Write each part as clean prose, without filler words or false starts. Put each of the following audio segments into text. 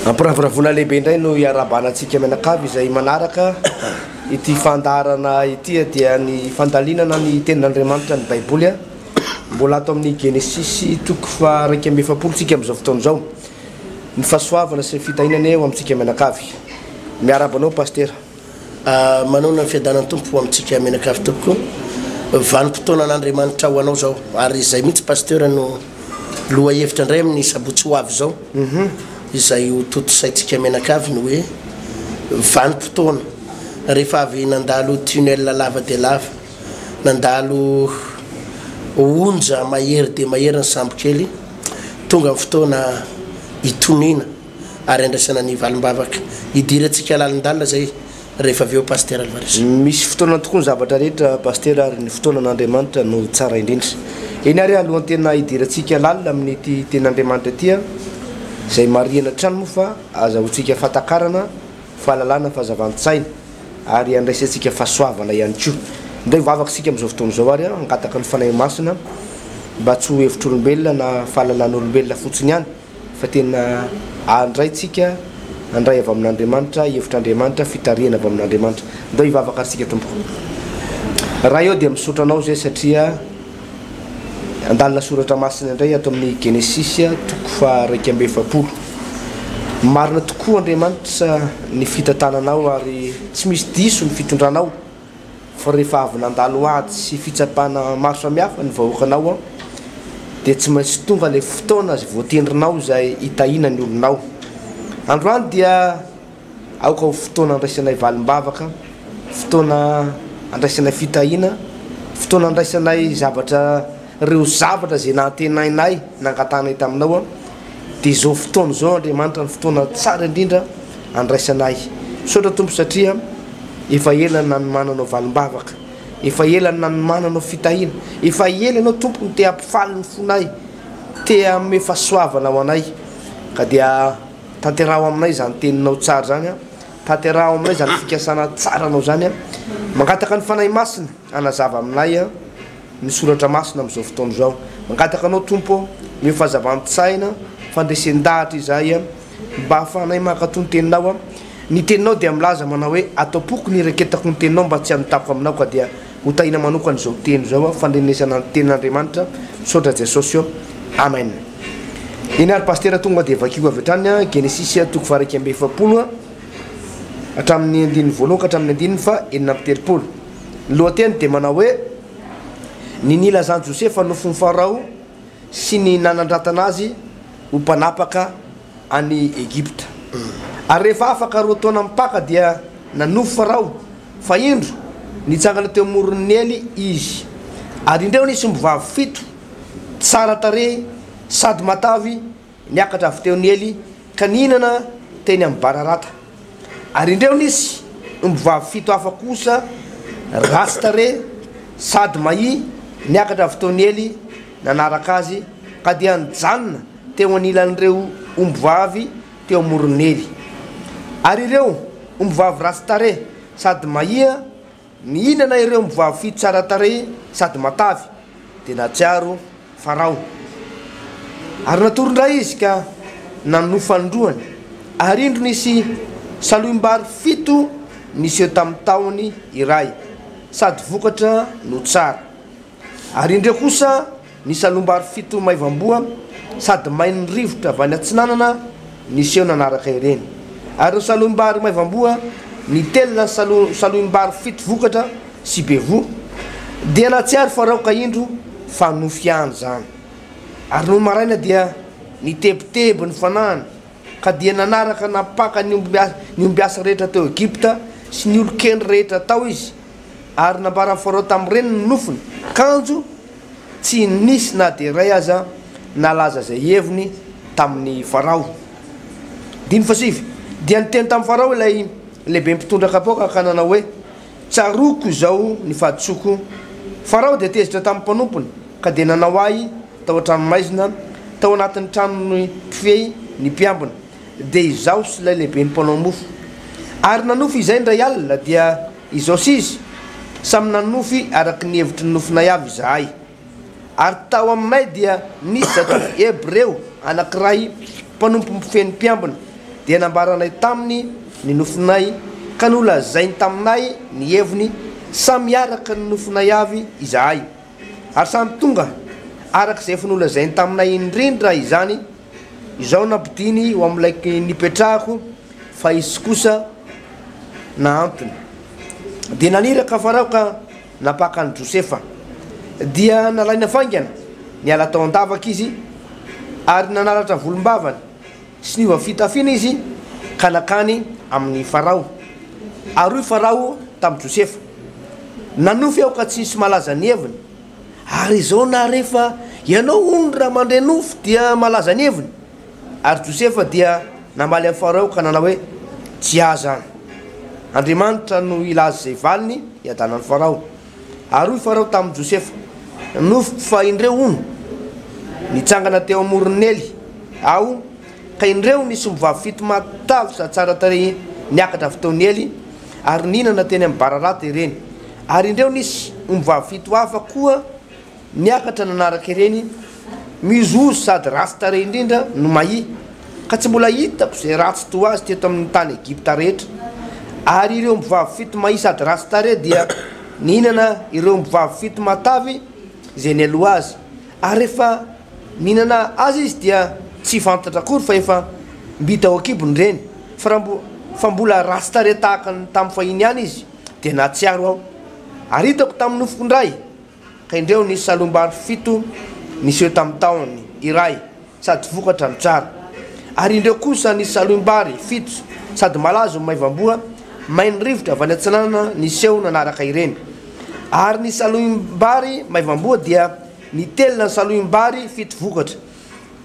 Ampiravoravoana lehibe indray no iarabanantsika menakavy izay manaraka ity fandarana ity dia ny fandalinana ny tenin'Andriamanitra ny Baiboly mbola ato amin'ny Genesis toko fa 1:7 tsika amin'izao fotoana izao ny fahasoavana sy ny fitahinana eo amintsika menakavy miarabanao pasteur manona ny fiadanan'ny tompo amintsika menakavy tokoa vanim-potoana an'Andriamanitra ho anao zao ary izay mihitsy pasteur no loha hevitra indray amin'ny sabotsy ho avy zao izay ho toto-saitsika menakavy no hoe vanim-potoana rehefa avy nandalo tunnel lava dia lava nandalo onja mahery dia mahery ny sambokely tonga amin'ny fotoana itonina ary andraisana ny valim-bavaka idirantsika lalindalina zay rehefa avy eo pasteur Alvarez misy fotoana tokoa ny zavatra rehetra pasteur ary ny fotoana an'Andriamanitra no tsara indrindra eny ary alohan'ny tena idirantsika lalina amin'ny ity ten'Andriamanitra ity zay mariana trano moa fa azahoantsika fatakarana fahalalana fahazavantsaina ary andraisantsika fahasoavana ihany koa ndray vavakantsika amin'izao fotoana izao ary angataka ny fanahy masina mba tsy ho hevitr'olombelona na fahalalan'olombelona fotsiny ihany fa tena andraitsika andray avy amin'Andriamanitra hevitr'Andriamanitra fitariana avy amin'Andriamanitra ndray vavaka antsika tompoko raha eo dia misaotra anao zay satria andalina soratra masina indray ato amin'ny Genesis toko fa 1:7 marina tokoa Andriamanitra ny fitantananao ary tsy misy diso ny fitondranao fa rehefa avy nandalo ady sy fitsapana maro samihafa ny vahoakanao dia tsy maintsy tonga le fotoana azy voatendrinao zay hitahina ny olonao androany dia aoka ho fotoana andraisanay valim-bavaka fotoana andraisanay fitahina fotoana andraisanay zavatra reo zavatra zay naantenainay nangatanay taminao dia zao fotoana zao Andriamanitra ny fotoana tsara indrindra andraisanay misaotra tompo satria efa elana ny mananao valim-bavaka efa elana ny mananao fitahina efa elanao tompo ny te hampifaly ny fonay te ame fahasoavana ho anay ka dia tanteraho aminay zany teninao tsara zany tanteraho aminay zany fikasana tsara anao zany mangataka ny fanahy masina anazava aminay ny soratra masina amin'izao fotoana izao mangataka anao tompo ny fahazavantsaina fandresen-dahatra izay mba ahafahanay mankatony teninao ny teninao dia milaza manao hoe atao-poko ny raketako ny teninao mba tsy hanotapoko aminao ka dia hotahina manokana izao teny zao fandrenesana ny tenin'Andriamanitra misaotra Jesosy amen iny ary pasteur tonga dia vakio avy hatrany Genesis toko fa 1:7 hatramin'ny 9 ka hatramin'ny 9 fa 9:30 lohateny dia manao hoe ny nilazany Josefa nofony Farao sy ny nanandratana azy ho mpanapaka any Egypta ary rehefa afaka roa taona mipaka dia nanofo Farao fa indro nitsangana teo amoron'ny Nily izy ary indreo nisy mbovavy 7 tsara tarehy sady matavy niakatra avy teo Nily ka nihinana teny amin'ny bararata ary indreo nisy mbovavy 7 hafa kosa ratsy tarehy sady mahi niakatra avy teo Nily nanaraka azy ka dia nijanona teo anilan'ireo ombivavy teo amoron'ny Nily ary ireo ombivavy ratsy tarehy sady mahia nihinana ireo ombivavy 7 tsara tarehy sady matavy dia natsiaro Farao ary natoron-dray izy ka nanofandroany ary indro nisy saloim-bary 7 nisy eo tamin'ny taony iray sady vokatra no tsara ary indreo kosa ny saloim-bary 7 maivam-boa sady mainy rivotra avy any atsinanana nisy eo nanaraka ireny ary ny saloim-bary maivam-boa ny telona saloim-bary 7 vokatra sy bevo dia natsiary Farao ka indro fa nofiany zany ary no maraina dia nitebiteby ny fanahany ka dia nanaraka napaka ny ombiasa rehetra teo Egypta sy ny olokeny rehetra tao izy ary nambarany Farao tamin'ireny ny nofony kanjo tsy nisy na dia ray aza nalaza zay heviny tamin'ny Farao 7 dia niteny tamin'ny Farao ilay lehibe mpitondra kapoaka ka nanao hoe tsaroko zao ny fahaditsoko Farao dia tezitra tamin'ny mpanompony ka dia nanao ahy tao an-tranomaizina tao anatin'ny tranony mpifehy ny mpiambina dia izao sy ilay lehibe ny mpanao mofo ary nanofy izay ndray alina dia izao sy izy samy nanofy araky ny hevitry ny nofinay avy izahay ary tao aminay dia nisy zatovo Hebreo anankiray mpanompo mifeny mpiambina dia nambaranay taminy ny nofinay ka nolazainy taminay ny heviny samy araka ny nofinay avy izahay ary samy tonga araka izay efa nolazainy taminay indrindra izany izao nampidiny ho amin'ilay nipetrahako fa izy kosa na antony dia naniraka farao ka napakany Josefa dia nalaina faingana niala tao an-davaka izy ary nanaratra volombavany sy niova fitafiana izy ka nakany amin'ny farao ary farao tamin'ny Josefa nanofy aho ka tsy nisy malaza ny heviny ary izao na rehefa ianao ony raha mandray nofy dia malaza ny heviny ary Josefa dia namaly amin'ny farao ka nanao hoe tsy aza Andriamanitra no ilaza izay valiny iadanan'ny farao ary farao tamin'ny Josefa nofy fa indreo ono nitsangana teo amoron'ely ao ka indreo nisy mivavy fito matavy sa tsara tarehy niakatra fotoany ely ary ninana teny amin'ny bararata ireny ary indreo nisy mivavy fito hafa koa niakatra nanaraka ireny mizozo sady ratsy tarehy indrindra no mahi ka tsy mbola hitako izay ratsy to azy teto amin'ny tany Egipta rehetra ary ireo mivavy fito mahi sady ratsy tarehy dia ninana ireo mivavy fito matavy izay ny aloha azy ary rehefa ninana azy izy dia tsy fantatra akory fa efa mbita ao akibony reny fa mbola ratsy tarehy tahaka tamin'ny fahiny ihany izy dia natsiaro aho ary hitako tamin'ny nofoko indray ka indreo nisy salombary fito nisy eo tamin'ny taony iray sady vokatra ny tsara ary indreo kosa nisy salombary fito sady malazo maivamboa mainy rivotra avy any antsinana nisy eo nanaraka ireny ary ny salombary maivamboa dia nitelina ny salombary fito vokatra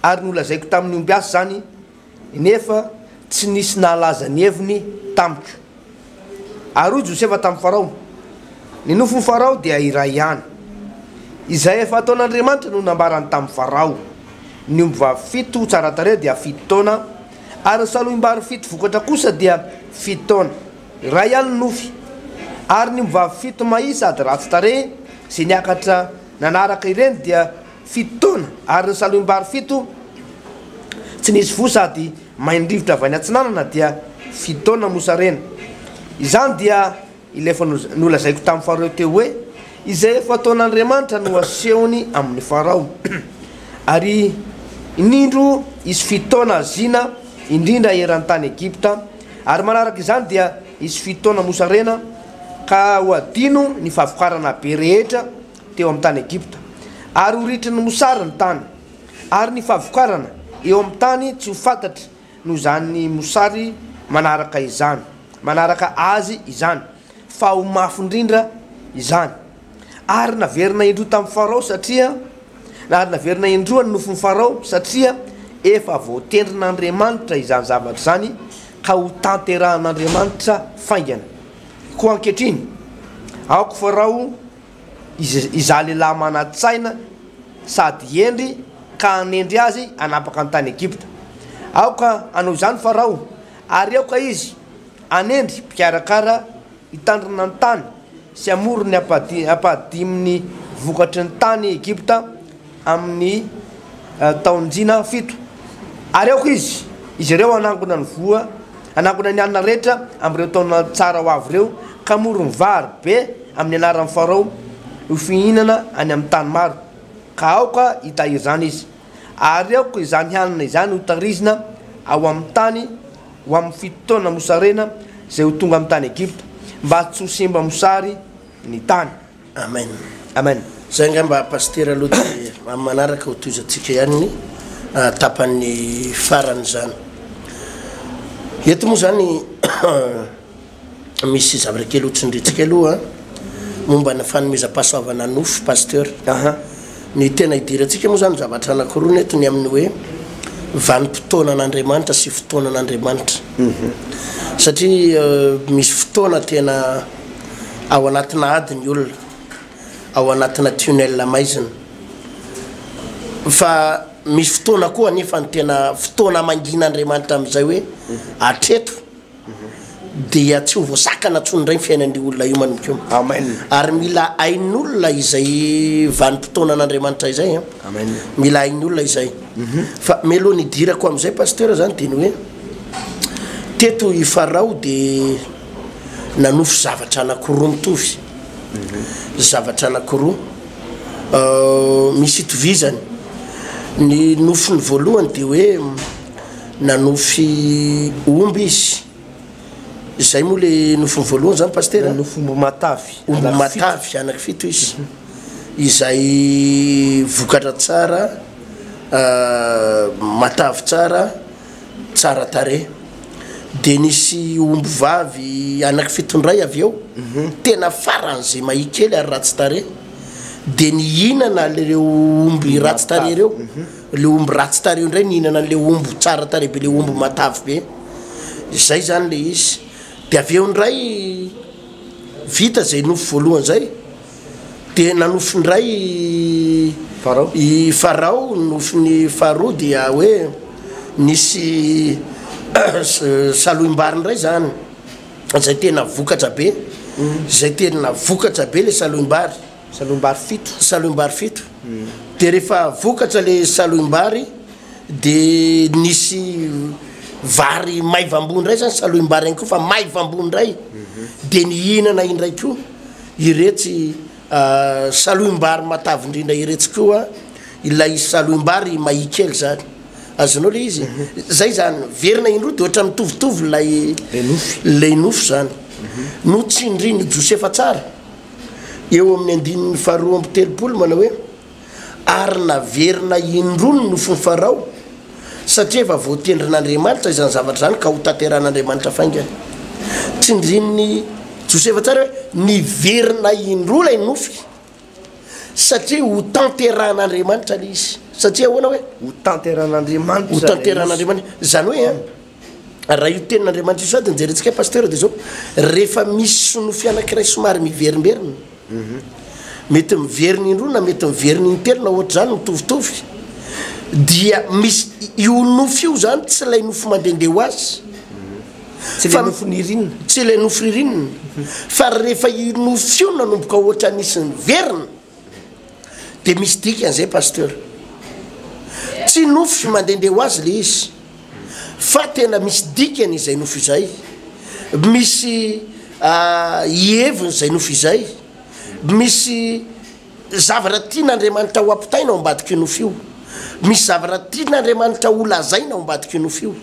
ary nolazaiko tamin'ny ombiasy zany nefa tsy nisy nahalaza ny heviny tamiko ary hoy Josefa tamin'ny farao ny nofony farao dia iray ihany izay efa ataon'Andriamanitra no nambarany tamin'ny farao ny ombivavy fito tsara tarehy dia 7 taona ary ny salombary fito vokatra kosa dia 7 taona iray ihany ny nofy ary ny ombivavy fito mahi sady ratsy tarehy sy niakatra nanaraka ireny dia 7 taona ary ny salombary fito tsy nisy vo sady maindrivotra avy any antsinanana dia 7 taona mosarena izany dia ilefa nolazaiko tamin'ny farao teo hoe izay efa ataon'Andriamanitra no asehony amin'ny farao ary inindro izy 7 taona zina indrindra eran'ny tany Egipta ary manaraka izany dia izy 7 taona mosarena ka ho adino ny fahavokarana be rehetra teo amin'ny tany Egipta ary ho ritry ny mosary ny tany ary ny fahavokarana eo amin'ny tany tsy ho fantatra no zany mosary manaraka izany manaraka azy izany fa ho mafy indrindra izany ary naverina indro tamin'ny farao satria ary naverina indroa ny nofon'ny farao satria efa voatendrin'Andriamanitra izany zavatra zany ka ho tanterahan'Andriamanitra faingana koa ankehitriny aoko farao iza lehilahy manatsaina sady endry ka anendry azy anapaka ny tany Egipta aoka anao izany farao ary aoka izy anendry mpikarakara hitandrina ny tany sy amorony ampahadimin'ny vokatry ny tany Egipta amin'ny taonjina 7 ary aoka izy ireo anangona ny voa anangona ny anina rehetra amin'ireo taona tsara ho avy ireo ka morony vary be amin'ny anaran'ny farao ho fihinana any amin'ny tany maro ka aoka hitahiry zany izy ary aoka izany hanina izany ho tahirizina ao amin'ny tany ho amin'ny 7 taona mosarena zay ho tonga amin'ny tany Egipta mba tsy ho simba mosary ny tany amen amen zay ngamba pasteur aloha dia amin'ny manaraka ho toizantsika ihany ny tapan'ny farany zany eto moa zany misy zavatra kely ohatrindritsika aloha momba ny fanomezam-pahasoavana nofy pasteur ny tena idirantsika moa zany zavatra anankiroa neto ny amin'ny hoe vanim-potoana an'Andriamanitra sy fotoana an'Andriamanitra satria misy fotoana tena ao anatina ady ny olona ao anatina tunnel maizina fa misy fotoana koa nefa ny tena fotoana mangin'Andriamanitra amin'izay hoe atreto dia tsy ho voasakana tsony ndray fiainan'ny olona io manomboka io amen ary mila ain'olona izay vanim-potoana an'Andriamanitra izay amen mila ain'olona izay fa melo ny dirako amin'izay pasteur zany dia ny hoe teto I Farao de nanofo zavatra anankiroa mitovy zavatra anankiroa misy itovizany ny nofo ny voalohany de hoe nanofy omby izy zay moa le nofo ny voalohany zany pasteur nofo matavy omby matavy anankifito izy izay vokatra tsara matavy tsara tsara tare de nisy omby vavy anankifitondray avy eo tena faran'izay mahikely ary ratsy tare de nihinana lereo omby ratsy tare reo le omby ratsy tare ndray nihinana le omby tsara tare be le omby matavy be zay zany le izy de avy eo ndray vita zay nofo voalohany zay de nanofo ndray I Farao nofony faharoa dia hoe nisy saloim-bary ndray zany zay tena vokatra be zay tena vokatra be le saloim-bary saloim-bary fito de rehefa vokatra le saloim-bary de nisy vary maivambony ndray zany saloim-bary ihany koa fa maivambony ndray de nihinana indray koa iretsy saloim-bary matavy indrindra iretsy koa ilay saloim-bary mahikely zany azonao le izy zay zany verina indroa de ohatra mitovitovy lay nofo zany no tsindriny Josefa tsara eo amin'ny andininy faharoa amby telopolo manao hoe ary naverina indroa ny nofony Farao satria efa voatendrin'Andriamanitra izany zavatra zany ka ho tanteran'Andriamanitra faingany tsindrininy Josefa tsara hoe niverina indroa lay nofy satria ho tanteran'Andriamanitra le izy satria ahoana hoe ho tanteran'Andriamanitra zany hoe raha io tenin'Andriamanitra io sady nijerentsika pasteur de zao rehefa misy nofy anankiray somary miverimberina mety miverina indroa na mety miverina intelo na ohatra zany mitovitovy dia misy io nofy io zany tsy lay nofo mandehandeha ho azy tsy le nofo nirinina tsy le nofo ririnina fa rehefa io nofo io nanomboka ohatra nisy niverina de misy dikan'izay pasteur tsy nofo mandehandeha ho azy le izy fa tena misy dikany izay nofo izay misy ieviny zay nofo izay misy zavatra tian'Andriamanitra ho ampitaina ao ambadika io nofo io misy zavatra tian'Andriamanitra ho lazaina ao ambadika io nofo io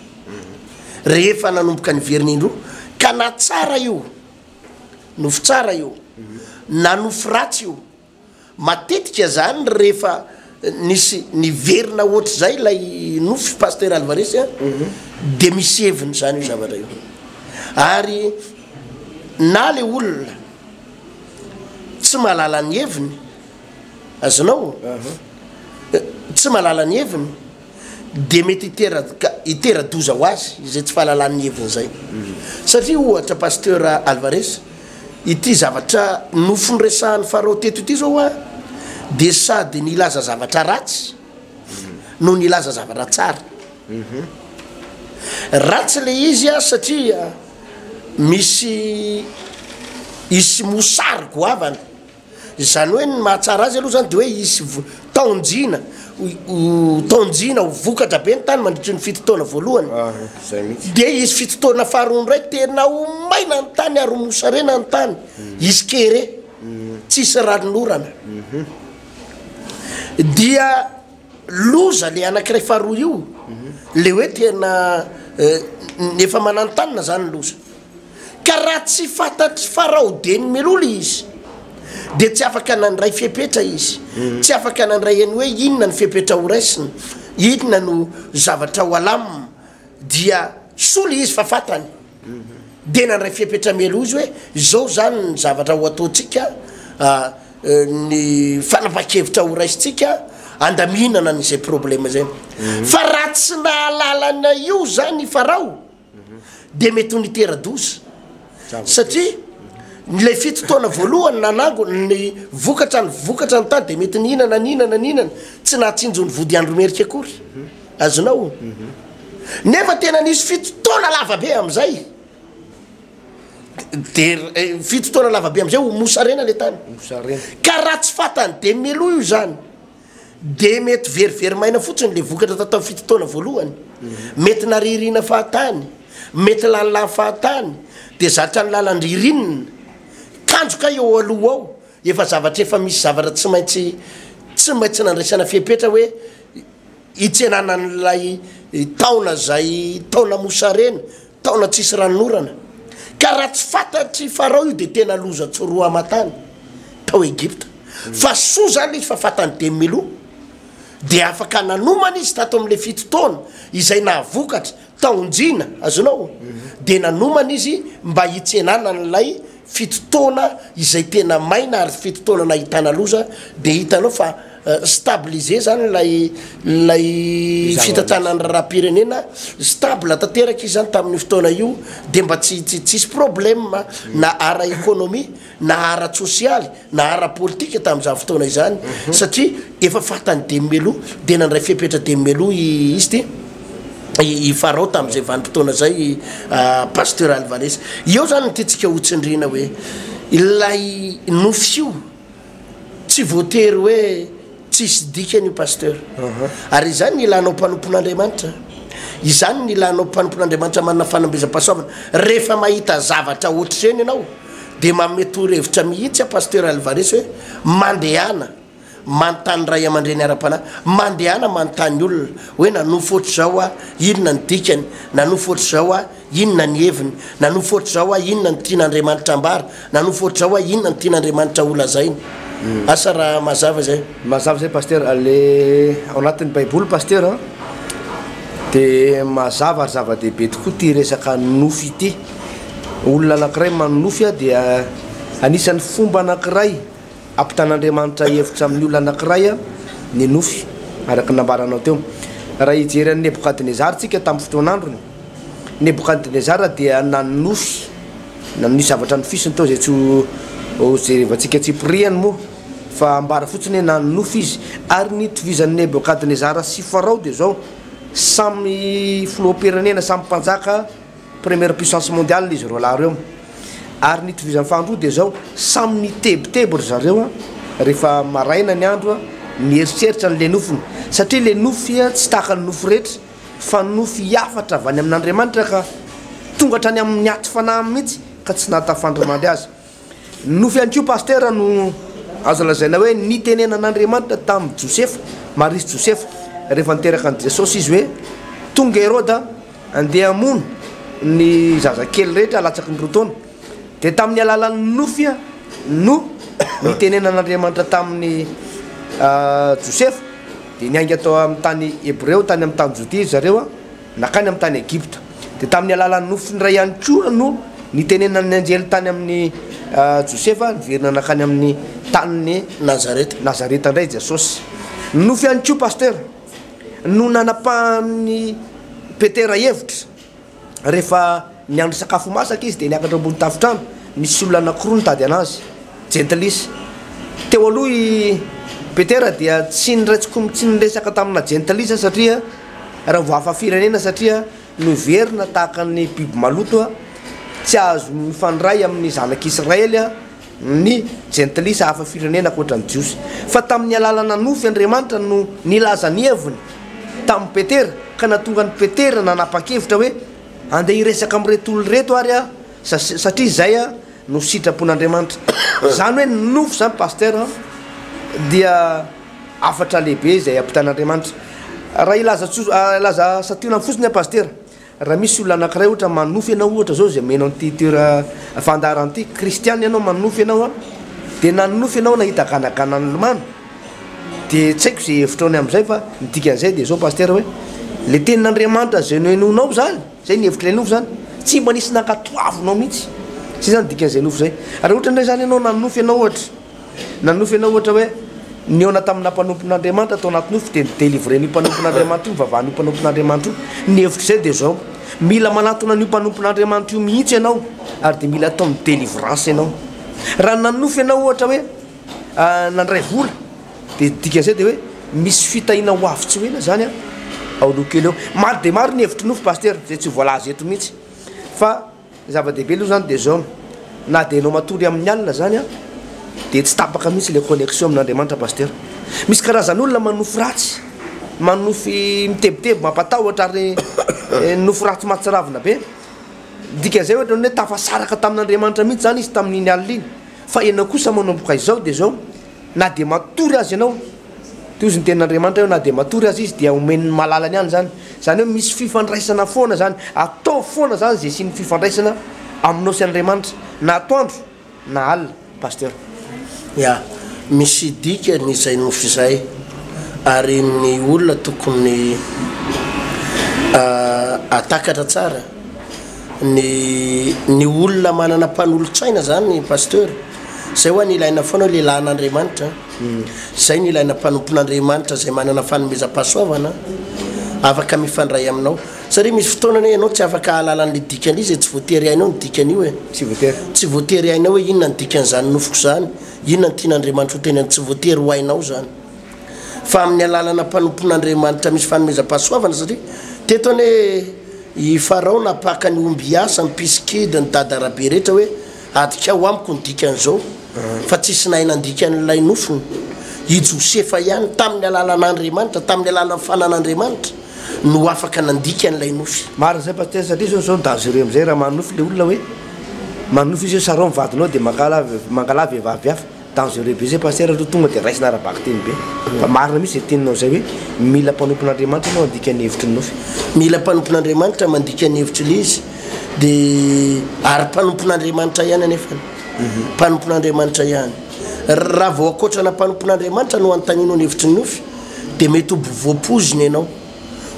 rehefa nanomboka niverina indroa ka na tsara io nofo tsara io na nofo ratsy io matetika zany rehefa nisy niverina ohatra zay lay nofo pasteur Alvarez de misy heviny zany io zavatra io ary na le olona tsy malala ny heviny azonao tsy malala ny heviny de mety itera-doza ho azy izay tsy fahalalan'ny heviny zay satria ohatra pasteur Alvarez ity zavatra nofony resahan'ny Farao teto ity zao a de sady nilaza zavatra ratsy no nilaza zavatra tsara ratsy le izy a satria misy mosary goavana zany hoe ny mahatsara azy aloha zany de hoe isy taonjina ho vokatra be ny tany mandritry ny fito taona voalohany de izy fito taona faharoa ndray tena omaina ny tany ary mosarena ny tany izy kere tsisy ranonorana dia loza le anankiray faharoa io le hoe tena efa mananontanina zany loza ka raha tsy fantatry Farao de ny melolo izy de tsy afaka nandray fipetra izy tsy afaka nandray any hoe inona ny fipetra ho raisiny inona no zavatra ho alamina dia soly izy fa fatany de nandray fipetra melo izy hoe zao zany ny zavatra ho ataotsika ny fanapa-kevitra ho raisitsika andamihinana n'izay problème zay fa raha tsy nahalalana io zany Farao de mety ho nitera-doza satria le fito taona voalohany nanango ny vokatra ny tany de mety nihinana tsy nahatsinjo ny vody andro merika akory azonao nefa tena nisy fito taona lavabe am'izay de fito taona lavabe am'izay ho mosarena le tany ka raha tsy fatany de melo io zany de mety verivery maina fotsiny le vokatra tatao fito taona voalohany mety naririna fahatany mety lalala fahatany dia zatra ny lalandririnina kanjoka eo aloha ao efa zavatra efa misy zavatra tsy maintsy nandraisana fipetra hoe hitsenana n'lay taona zay taona mosarena taona tsisy ranonorana ka raha tsy fantatry farao io dia tena loza tsoroa amatany tao Egypta fa soa zany izy fa fatany demelo dia afaka nanomana izy tato amin'le fito taona izay nahavokatra taonjina azonao dia nanomana izy mba hitsenana n'lay fito taona izay tena maina ary fito taona nahitana loza dia hitanao fa stabiliser zany lay fitantanany raha-pirenena stable tanteraka izy zany tamin'ny fotoana io dia mba tsisy problème na ara économie na ara sosialy na ara politika tamin'izany fotoana izany satria efa fatany demelo dia nandray fipetra demelo izy ty i farao tamin'izay vanim-potoana zay pasteur Alvarez eo zany nytitsika hotsindrina hoe ilay nofio tsy voatery hoe tsisy dikany io pasteur ary izany ny ilanao mpanompon'Andriamanitra izany ny ilanao mpanompon'Andriamanitra manana fanambezam-pahasoavana rehefa mahita zavatra ohatr'ireny ianao dia mametoro-hevitra mihitsy a pasteur Alvarez hoe mandehana manontany ray aman-dreny ara-panahy mandehana manontany olona hoe nanofo ohatr'izao a inona ny dikany nanofo ohatr'izao a inona ny heviny nanofo ohatr'izao a inona ny tian'Andriamanitra ambara nanofo ohatr'izao a inona ny tian'Andriamanitra olazainy asa raha mazava zay pasteur le ao anatin'ny baiboly pasteur dia mazava ary zava-dehibe tokoa ty resaka nofy ity olona anankiray manofy a dia anisan'ny fomba anankiray ampitan'Andriamanitra hevitra amin'ny olona anankiray a ny nofy araka nambaranao teo raha hijery an'i Nebokadnezara tsika tamin'ny fotoan'androny Nebokadnezara dia nanofy zavatra nofisiny tao zay tsy jerevantsika tsy priany moa fa ambara fotsiny hoe nanofy izy ary nitovizan'ny Nebokadnezara sy farao dia zao samy filoham-pirenena samy mpanjaka première puissance mondiale izy roa lahy reo ary nitovizan'ny fandro dia zao samy nitebiteby ry zareo a rehefa maraina ny andro a nieritreritra n'le nofiny satria le nofy a tsy tahaka ny nofy rehetra fa nofy hafatra avy any amin'Andriamanitra ka tonga hatrany amin'ny aty fanahy mihitsy ka tsy nahatafandrimandry azy nofy an'io pasteur no azo lazaina hoe nitenenan'Andriamanitra tamin'ny Josefa Marisy Josefa rehefa niteraka an' Jesosy izy hoe tonga Herode andeha hamono ny zazakely rehetra alatsaky ny roa taona dia tamin'ny alalan'ny nofy a no nitenenan'Andriamanitra tamin'ny Josefa dia niainga atao amin'ny tany Hebreo tany amin'ny tany Jodia zareo a nakany amin'ny tany Egypta dia tamin'ny alalan'ny nofy ny ray ihany koa no nitenenan'ny anjely tany amin'ny Josefa niverina nakany amin'ny taniny Nazareta indray Jesosy nofy ihany koa pasteur no nanapahan'ny Petera hevitra rehefa niandro sakafo masaka izy dia niakatra ambony tafitrano misy olona anankiroa nitady anazy jentilisa teo aloha i Petera dia tsy niresaka tamina jentilisa satria raha voafa-firenena satria noverina tahaka ny biby maloto a tsy azo mifandray amin'ny zanak'Israely a ny jentilisa hafa firenena akoatran'ny jiosy fa tamin'ny alalana nofy Andriamanitra no nilaza ny heviny tamin'ny Petera ka natonga ny Petera nanapa-kevitra hoe andeha hiresaka amin'reto olo reto ary a satria zay a no sitrapon'Andriamanitra zany hoe nofy zany pasteur dia afatra lehibe izay ampitan'Andriamanitra raha ilaza sationa fotsiny a pasteur raha misy olona anankiray ohatra manofy ianao ohatra zao zay menao n'ity toera fandarana ity kristiana ianao manofy ianao a dia nanofy ianao nahita ganagana ny lomano dia tsy haiko zay hevitrany amin'izay fa nidikan'izay dia zao pasteur hoe le tenin'Andriamanitra zay nohenonao zany zay ny hevitra le nofy zany tsy mba nisy nankatoavinao mihitsy sy zany dikan'izay nofy zay raha ohatra indray zany ianao nanofy ianao ohatra hoe niona tamina mpanompon'Andriamanitra atao anaty nofy dia nidélivre ny mpanompon'Andriamanitra io mivavahany mpanompon'Andriamanitra io ny hevitra zay dia zao mila manatona ny mpanompon'Andriamanitra io mihitsy ianao ary dia mila atao amin'ny délivrance ianao raha nanofy ianao ohatra hoe nandray vola dia dikan'izay dia hoe misy fitahina ho avy tsy hoena zany a ao aloha kely eo maro dia maro ny hevitry nofy pasteur zay tsy voalaza eto mihitsy fa zava-dehibe aloha zany dia zao na dia anao matory amin'ny alina zany a dia tsy tapaka mihitsy le connexion amin'Andriamanitra pasteur misy karazan'olona manofy ratsy manofy mitebiteby mampatahotra ary nofy ratsy mahatsiravina be dika zay ohatra hoe tafasaraka tamin'Andriamanitra mihitsy zany izy tamin'iny alina iny fa ianao kosa manomboka izao dia zao na dia matory azy ianao tozy ny tenin'Andriamanitra hoe na dia matory azy izy dia omen'ny malalany ihany zany hoe misy fifandraisana foana zany atao foana zany zay sy ny fifandraisana aminao sy Andriamanitra na atoandro na alina pasteur ya misy dikany izay nofy izay ary ny olona tokony atakatra tsara ny olona manana mpanolotsaina zany pasteur zay hoa ny ilaina foana ho lehilahin'Andriamanitra zay ny ilaina mpanompon'Andriamanitra zay manana fanomezam-pahasoavana afaka mifandray aminao satria misy fotoana hoe ianao tsy afaka halalan'le dikany izy tsy voatery hainao ny dikany io tsy voatery hainao hoe inona ny dikan'izany nofoko zany inona ny tian'Andriamanitra ho tenany tsy voatery ho hainao zany fa amin'ny alalana mpanompon'Andriamanitra misy fanomezam-pahasoavana satria teto ny i Farao napaka ny omby asa ny pisikedy ny dadarabe rehetra hoe adikao amiko ny dikan'izao fa tsisy nahay nandikan'ilay nofony i Josefa ihany tamin'ny alalan'Andriamanitra tamin'ny alalan'ny fanan'Andriamanitra no afaka nandikan'ilay nofy marina zay pasteur satria zao dangereux am'izay raha manofy le olona hoe manofy izy hoe sarao mivadinao dia mangala vehivavy hafa dangereux be zay pasteur raha tonga dia raisina arabaky teny be fa marina mihitsy zay teninao zay hoe mila mpanompon'Andriamanitra anao andikany hevitry ny nofy mila mpanompon'Andriamanitra mandikany hevitry l'izy dia ary mpanompon'Andriamanitra ihany anefa mpanompon'Andriamanitra ihany raha vao akoatrana mpanompon'Andriamanitra no antaninao ny hevitry ny nofy dia mety ho voapoziny ianao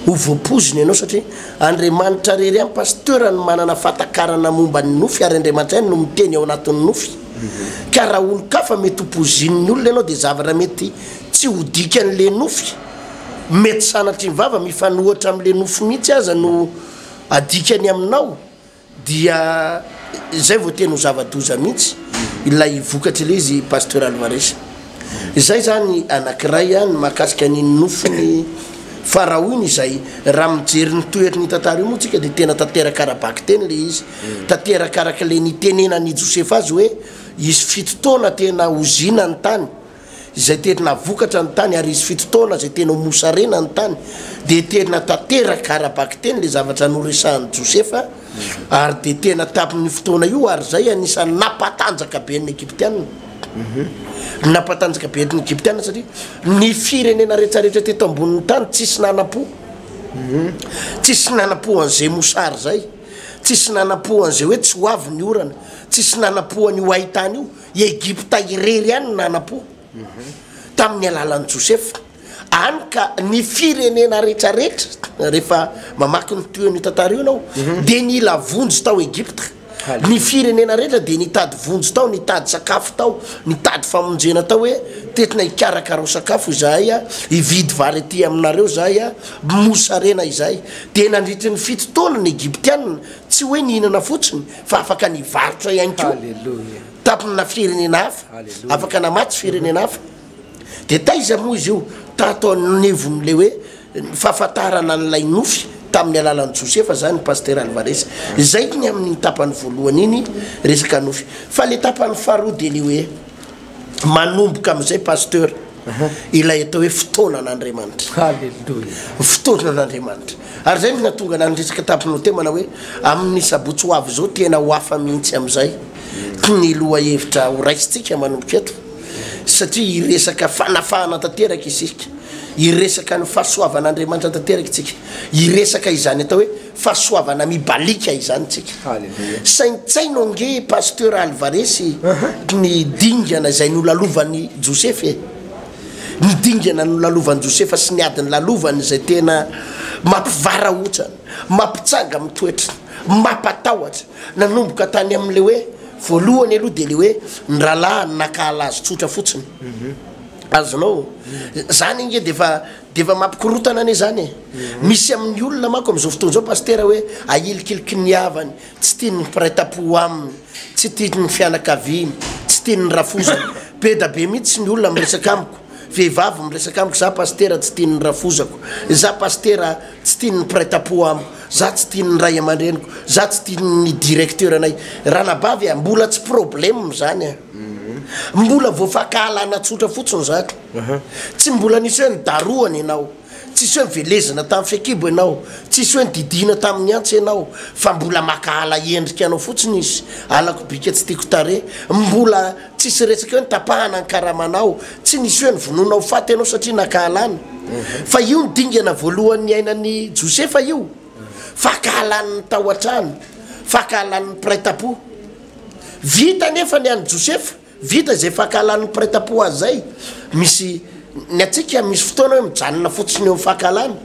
ho voapoziny ianao satria Andriamanitra rery amin'ny pasteur no manana fatakarana momba ny nofy ary Andriamanitra ihany no miteny ao anatin'ny nofy ka raha olo-kafa mety hopozin'ny olona ianao dia zavatra mety tsy ho dikan'le nofy mety sanatry ny vava mifanohatra amin'le nofy mihitsy aza no adikany aminao dia zay vao teny ho zava-doza mihitsy ilay vokatra ilay izy pasteur Alvarez izay zany anankiray any mahakasika ny nofony Farao iny izay raha mijery ny toery ny tantara io moa tsika dia tena tanteraka arabaky teny le izy tanteraka araka le nitenenany Josefa azy hoe izy fitotoana tena hozina ny tany izay tena vokatra ny tany ary izy fitotoana zay tena mosarena ny tany dia tena tanteraka arabaky teny le zavatra noresahan'ny Josefa ary dia tena tamin'ny fotoana io ary zay anisan'ny nampatanjaka be ny Egyptianina nampatanjaka be ny Egyptianina satria ny firenena rehetrarehetra teto ambonin'ny tany tsisy nanam-po tsisy nanam-po an'izay mosary zay tsisy nanam-po an'izay hoe tsy ho avy ny orana tsisy nanam-po an'io haitany io Egypta irery ihany nanam-po tamin'ny alalan'ny Josefa any ka ny firenena rehetrarehetra rehefa mamaky ny toen'io tantara io ianao dia nila vonjy tao Egypta ny firenena rehetra dia nitady vonjy tao nitady sakafo tao nitady famonjena tao hoe tetina hikarakara sakafo izahay hividy vary aty aminareo zahay mosarena izahay dia nandritry ny fitotoana ny Egyptianina tsy hoe nihinana fotsiny fa afaka nivarotra ihany koa tapina firenena hafa afaka namatsy firenena hafa dia taiza moa izy io tatao nevon'le hoe fahafantarana n'ilay nofy tamin'ny alalan'ny Josefa zany pasteur Alvarez zay ny amin'ny tapany voalohany iny resaka nofy fa le tapany faharoa dia le hoe manomboka amin'izay pasteur ilay atao hoe fotoanan'Andriamanitra fotoanan'Andriamanitra ary zay no natonga nandresaka tapinao te mana hoe amin'ny sabotsy ho avy zao tena ho hafa mihitsy amin'izay ny loha hevitra ho raisitsika manomboka eto satria iresaka fanafahana tanteraka isika iresaka ny fahasoavan'Andriamanitra tanteraka itsika iresaka izany atao hoe fahasoavana mibalika izany tsika saintsaino nge pasteur Alvarez ny dingana izay nolalovan'ny Josefa ny dingana nolalovan'ny Josefa sy ny adiny lalovany izay tena mampivaraotra mampitsanga mitoetra mampatahotra nanomboka tany amin'le hoe voalohany aloha dia le hoe ny rahalahy nakala azy tsotra fotsiny azonao zany inge dia efa mampikorotana ane zany misy amin'ny olona manko amin'izao fotoana zao pasteur hoe ahilikiliky ny havany tsy tiany mpiray-tapo aminy tsy tiany fianakaviany tsy tiany rafozany be da be mihitsy ny olona miresaka amiko vehivavy miresaka amiko za pasteur tsy tiany rafozako za pasteur tsy tiany mpiray-tapo amiko za tsy tiany ray aman-dreniko za tsy tiany directeur anay ranabavy mbola tsy problème zany mbola voafakahalana tsotra fotsiny zaka tsy mbola nisy hoe ny daroany ianao tsisy hoe mivelezana tamin'ny fekibo ianao tsisy hoe nididina tamin'ny antsy ianao fa mbola maka ala endrika anao fotsiny izy alako bika tsy tiako tare mbola tsisy resaka hoe nitapahana ny karamanao tsy nisy hoe nivononao faty ianao satria nakahalana fa io nydingana voalohany ainany Josefa io fakahalan'ny tao an-trano fakahalan'ny praitapo vita nefa ny any Josefa vita zay fakahalan'ny praitapo azy zay misy ny atsika misy fotoana hoe mijanona fotsiny eo fakahalana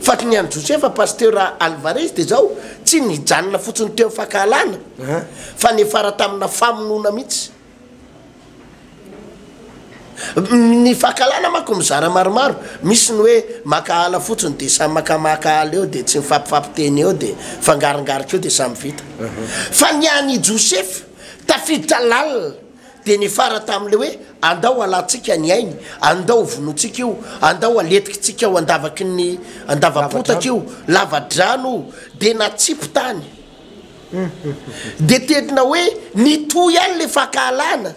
fa ny any Josefa pasteur Alvarez de zao tsy nijanona fotsiny teo fakahalana fa nefara tamina famonona mihitsy ny fakahalana mako mizara maromaro misy ny hoe makahala fotsiny de samy makahala eo de tsy mifampifapiteny eo de fangaringarika eo de samy vita fa ny any Josefa tafiditra lalina de nefara tam'le hoe andao alatsika ny ainy andao vonotsika io andao aletikitsika ao andavaky ny andavapotaka io lavadrano de natsipo tany de tedina hoe nitoy any le fakahalana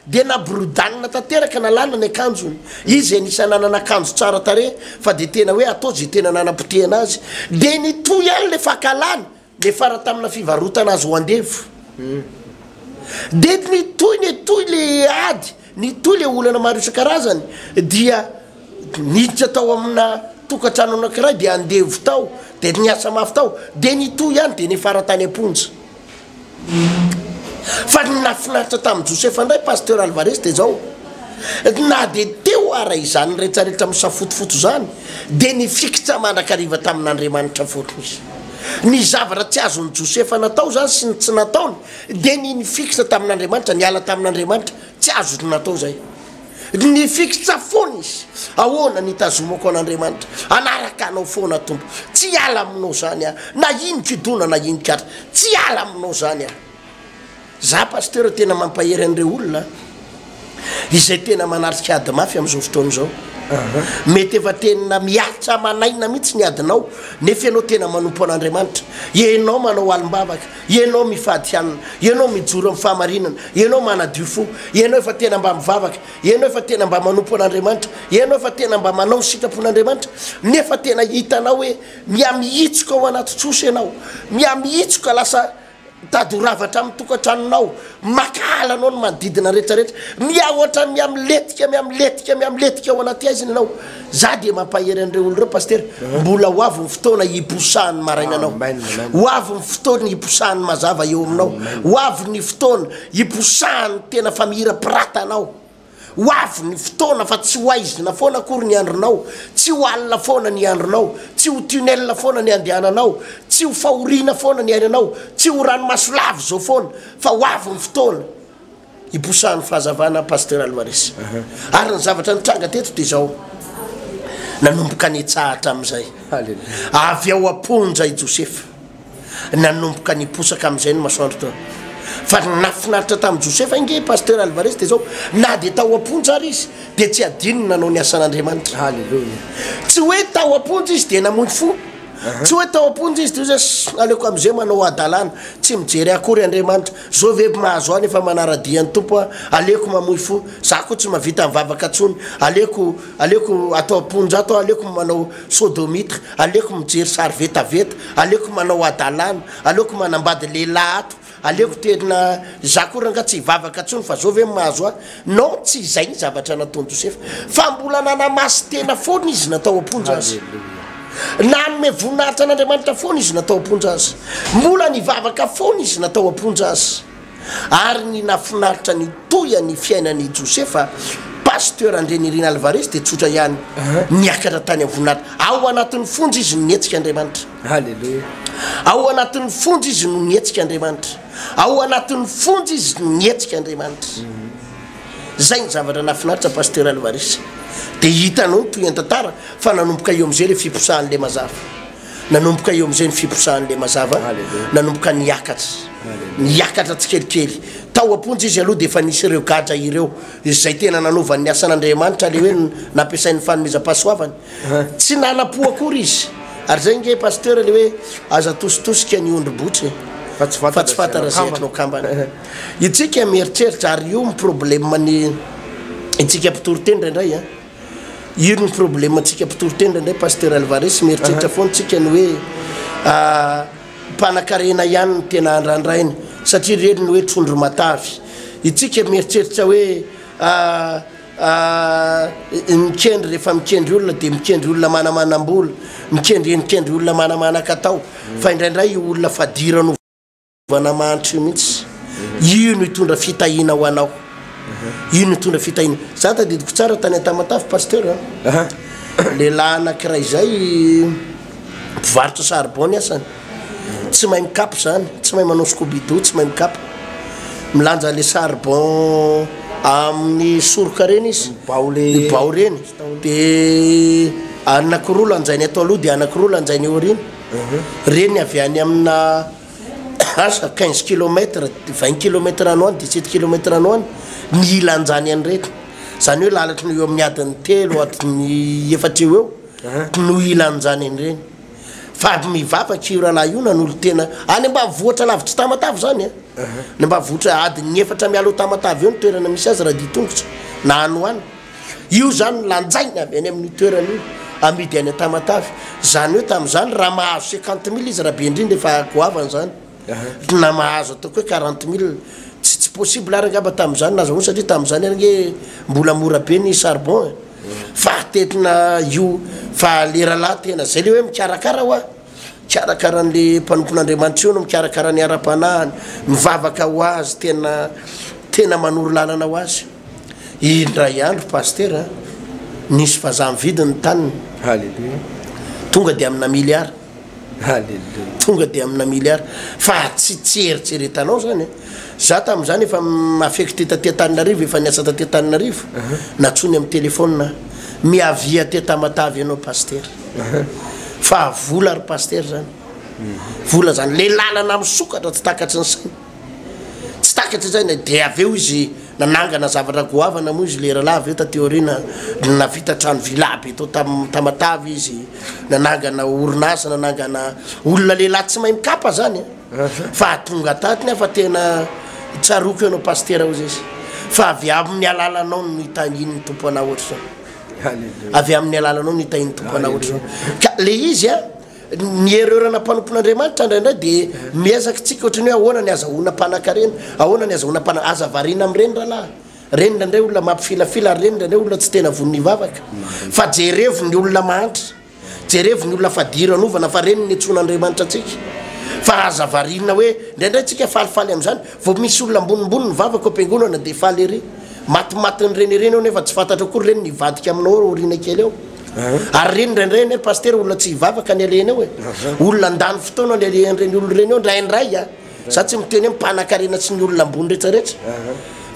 de nabrodanina tanteraka nalana ny akanjony izy anisy nanana akanjo tsara tare fa de tena hoe atao zay tena nanapotehana azy de nitoy any le fakahalana nefara tamina fivarotana azy ho andevo de nitoy le ady nitoy le olana maro isan-karazany dia niditra tao amina tokatrano anankiray de andevo tao de niasa mafy tao de nitoy ihany de nefara tany amponja fa nafinaritra tamin'ny Josefa ndray pasteur Alvarez de zao na de teo ara izany rehetrarehetra misafotofoto zany de nifikitra mandrakariva tamin'Andriamanitra fotony izy ny zavatra tsy azony Josefa natao zany sy tsy nataony de nifikitra tamin'Andriamanitra niala tamin'Andriamanitra tsy azony natao zay nifikitra foana izy ahoana nitazomako an'Andriamanitra anaraka anao foana tompo tsy ala aminao zany na ino kidona na ino katra tsy ala aminao zany za pasteur tena mampahery an'ireo olona izay tena manarika ady mafy am'izao fotoana zao mety efa tena miatra manaina mihitsy ny adinao nefa ianao tena manompo an'Andriamanitra ianao manao alimbavaka ianao mifady hanina ianao mijoro amin'ny fahamarinana ianao manadio fo ianao efa tena mba mivavaka ianao efa tena mba manompo an'Andriamanitra ianao efa tena mba manao sitrapon'Andriamanitra nefa tena hitanao hoe miamihitsoka ao anaty trosa ianao miamihitsoka lasa tadoravatra amin'ny tokantranonao makahala anao no manodidina rehetrarehetra miaohatra miamiletika ao anaty aiziny ianao za de mampahery an'ireo olo reo pasteur mbola ho avy ny fotoana hiposahany maraina anao ho avy ny fotoana hiposahany mazava eo aminao ho avy ny fotoana hiposahany tena fa mihira pirata anao ho avy ny fotoana fa tsy ho aizina foana akory ny andronao tsy ho alina foana ny andronao tsy ho tunnel foana ny andehananao tsy ho fahoriana foana ny ainanao tsy ho ranomasolavy zao foana fa ho avy ny fotoana hiposahany fahazavana pasteur Alvarez ary ny zavatra nitranga teto de zao nanomboka nitsahatra am'izay avy ao aponja i Josefa nanomboka niposaka am'izay ny masoandro tao fa nafinaritra tamin'ny Josefa inge pasteur Alvarez de zao na de tao aponja ary izy de tsy adininy nanao ny asan'Andriamanitra halleluja tsy hoe tao aponja izy de namonjy fo tsy hoe tao aponja izy de zay aleko am'izay manao adalana tsy mijery akory Andriamanitra zao ve mahazo any efa manaradian'ny tompo aleko mamoy fo za koa tsy mavita mivavaka tsony aleko atao aponja atao aleko manao sodomitra aleko mijery sary vetaveta aleko manao adalana aleko manambady lehilahy ato aleko tena za koa ranga tsy hivavaka tsony fa zao ve mahazo non tsy izay ny zavatra nataony Josefa fa mbola nanamasy tena foana izy natao aponja azy na me voninahitra an'Andriamanitra foana izy natao aponja azy mbola nivavaka foana izy natao aponja azy ary ny nafinaritra ny toya ny fiainany Josefa pasteur Andrenirina Alvarez de tsotra ihany niakatra tany amin'ny voninahitra ao anatin'ny fonja izy no nietsika Andriamanitra halleluja ao anatin'ny fonja izy no nietsika Andriamanitra ao anatin'ny fonja izy no nietsika Andriamanitra zay ny zavatra nafinaritra pasteur Alvarez de hitanao toy an-tantara fa nanomboka eo am'izay le fiposahan'le mazava nanomboka eo am'izay ny fiposahan'le mazava nanomboka niakatra tsikelikely tao aponja izy aloha de efa nisy ireo gadra ireo izay tena nanovan'ny ny asan'Andriamanitra le hoe nampiasain'ny fanomezam-pahasoavany tsy nanapo akory izy ary zay nge pasteur le hoe aza tositosika ny ondrobotry fa tsy fatara zehatrinao kambana itsika mieritreritra ary io my problème ny itsika mpitory teny indray io ny problème antsika mpitorotendra ndray pasteur Alvarez mieritreritra foana tsika ny hoe mpanakarena ihany ny tena andrandrainy satria reny ny hoe trondro matavy itsika mieritreritra hoe mikendry rehefa mikendry olona dia mikendry olona manamanam-bola mikendry olona manamanan-katao fa indraindray olona fadiran'ovana mantry io mihitsy io no hitondra fitahina ho anao io no hitondra fitahina za tadidiko tsara tany Tamatavy pasteur lehilahy anankiray zay mpivarotra charbon ny asany tsy mahay mikapy zany tsy mahay manao scobido tsy mahay mikapy milanja le charbon amin'ny soroka reny izy bao reny dia anankiroa lanjainy ato aloha dia anankiroa lanjainy eo reny reny avy any amina asa 15 km 20 km ano any 17 km ano any ny ilanjany an'reto zany hoe lalatry ny eo amin'ny adiny 3 adiny 4 eo no ilanjany an'ireny fa mivavaka io rahalahy io nan'olo tena any mba voatra lavitra Tamatavy zany ny mba voatra adiny 4 mialo Tamatavy eo ny toerana misy azy raha ditongotra na ano any io zany lanjaina avy any amin'ny toerana io amidy any Tamatavy zany hoe tamin'izany raha mahazo 50 000 izy raha be indrindra efa goavany zany na mahazo ataoko hoe 40 000 tsy possible ary angamba tamin'izany nazahoana satria tamin'izany ary hoe mbola mora be ny charbon fa tetina io fa le rahalahy tena zay le hoe mikarakara hoa mikarakara an'le mpanompon'Andriamanitra io no mikarakara ny ara-panahiny mivavaka ho azy tena manoro lalana ho azy indray andro pasteur nisy vazaha mividy ny taniny tonga dia amina miliara tonga dia amina miliara fa tsy eritreretanao zany za tamin'izany efa affecté taty Antananarivo efa niasa taty Antananarivo natsony amin'ny telefôna miavia ty Tamatavy ianao pasteur fa vola ary pasteur zany vola zany le lalana misokatra tsy takatry ny sainy tsy takatry zany dia avy eo izy nanangana zavatra goavana moa izy le rahalahy avy eo taty aoriana navita trano vilaby eto Tamatavy izy nanangana orinasa nanangana olona lehilahy tsy mahay mikapa zany fa tonga tatiny fa tena tsaroko ianao pasteur ao izy fa avy amin'ny alalanao no hitahiny ny tompo anao ohatry avy amin'ny alalanao no hitahiny tompo anao ohatry ka le izy ny ererana mpanompon'Andriamanitra indraindray dia miezaka tsika ohatrany hoe ahoana ny azahoana mpanakarena ahoana ny azahoana aza variana amin'ireny rahalahy reny indraindray olona mampifilafila ary reny indraindray olona tsy tena von'ny vavaka fa jerevo ny olona mahantra jerevo ny olona fadiran'ovana fa reny ny antson'Andriamanitra atsika fa aza variana hoe indraindray tsika falifaly amin'izany vao misy olona ambonimbony ny vavaka ampiangonana dia faly ery matimatin'ny reny eo nefa tsy fantatra kory reny nivadika aminao oriana kely eo ary reny indraindray ny pasteur olona tsy hivavaka ny alehany eo olona andany fotoana ny alehan'ireny olona reny eo ndraindray sa tsy miteny hoe mpanakarena tsy ny olona ambony rehetrarehetra